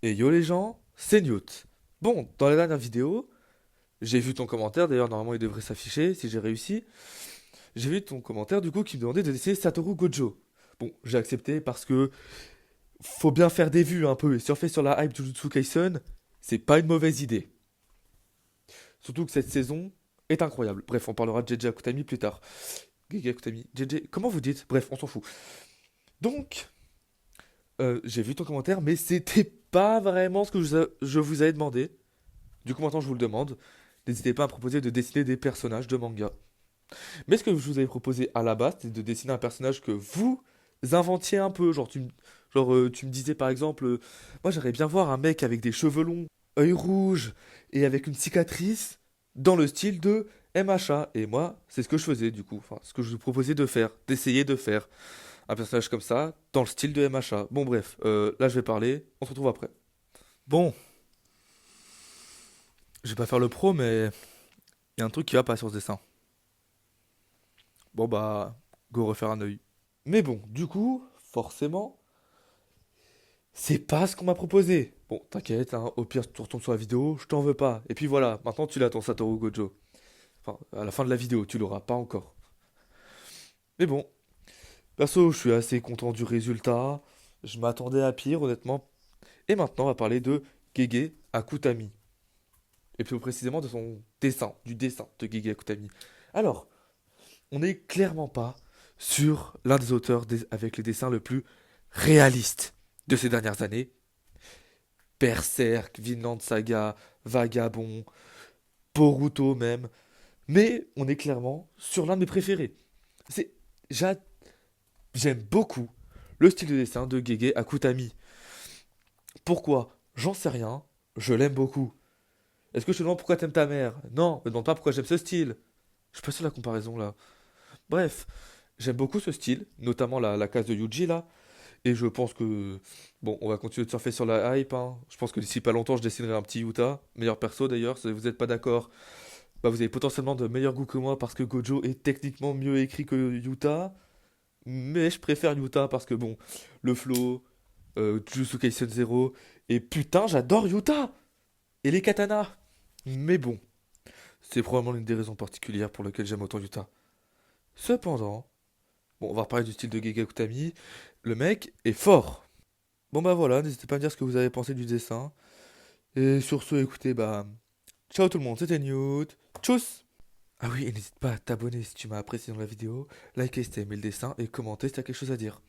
Et yo les gens, c'est Newt. Bon, dans la dernière vidéo, j'ai vu ton commentaire, d'ailleurs normalement il devrait s'afficher si j'ai réussi. J'ai vu ton commentaire du coup qui me demandait de dessiner Satoru Gojo. Bon, j'ai accepté parce que faut bien faire des vues un peu et surfer sur la hype Jujutsu Kaisen, c'est pas une mauvaise idée. Surtout que cette saison est incroyable. Bref, on parlera de JJ Akutami plus tard. JJ Akutami, JJ, comment vous dites? Bref, on s'en fout. Donc, j'ai vu ton commentaire, mais c'était pas vraiment ce que je vous avais demandé. Du coup, maintenant, je vous le demande. N'hésitez pas à proposer de dessiner des personnages de manga. Mais ce que je vous avais proposé à la base, c'est de dessiner un personnage que vous inventiez un peu. Tu me disais par exemple, moi j'aimerais bien voir un mec avec des cheveux longs, œil rouge et avec une cicatrice dans le style de MHA. Et moi, c'est ce que je faisais du coup. Enfin, ce que je vous proposais de faire, d'essayer de faire. Un personnage comme ça, dans le style de MHA. Bon, bref, là je vais parler, on se retrouve après. Bon, je vais pas faire le pro, mais il y a un truc qui va pas sur ce dessin. Bon bah, go refaire un œil. Mais bon, du coup, forcément, c'est pas ce qu'on m'a proposé. Bon, t'inquiète, hein, au pire, tu retournes sur la vidéo, je t'en veux pas. Et puis voilà, maintenant tu l'as ton Satoru Gojo. Enfin, à la fin de la vidéo, tu l'auras pas encore. Mais bon, perso, je suis assez content du résultat. Je m'attendais à pire, honnêtement. Et maintenant, on va parler de Gege Akutami. Et plus précisément de son dessin, du dessin de Gege Akutami. Alors, on n'est clairement pas sur l'un des auteurs avec les dessins le plus réalistes de ces dernières années. Berserk, Vinland Saga, Vagabond, Boruto même. Mais on est clairement sur l'un de mes préférés. C'est, j'a- J'aime beaucoup le style de dessin de Gege Akutami. Pourquoi? J'en sais rien. Je l'aime beaucoup. Est-ce que je te demande pourquoi t'aimes ta mère? Non, me demande pas pourquoi j'aime ce style. Je suis pas sûr de la comparaison là. Bref, j'aime beaucoup ce style, notamment la case de Yuji là. Et je pense que, bon, on va continuer de surfer sur la hype, hein. Je pense que d'ici pas longtemps, je dessinerai un petit Yuta. Meilleur perso d'ailleurs, si vous n'êtes pas d'accord, bah vous avez potentiellement de meilleurs goûts que moi parce que Gojo est techniquement mieux écrit que Yuta. Mais je préfère Yuta parce que, bon, le flow, Jujutsu Kaisen 0. Et putain, j'adore Yuta! Et les katanas! Mais bon, c'est probablement l'une des raisons particulières pour lesquelles j'aime autant Yuta. Cependant, bon, on va reparler du style de Gege Utami. Le mec est fort. Bon bah voilà, n'hésitez pas à me dire ce que vous avez pensé du dessin. Et sur ce, écoutez, bah, ciao tout le monde, c'était Newt. Tchuss! Ah oui, et n'hésite pas à t'abonner si tu m'as apprécié dans la vidéo, liker si t'as aimé le dessin et commenter si t'as quelque chose à dire.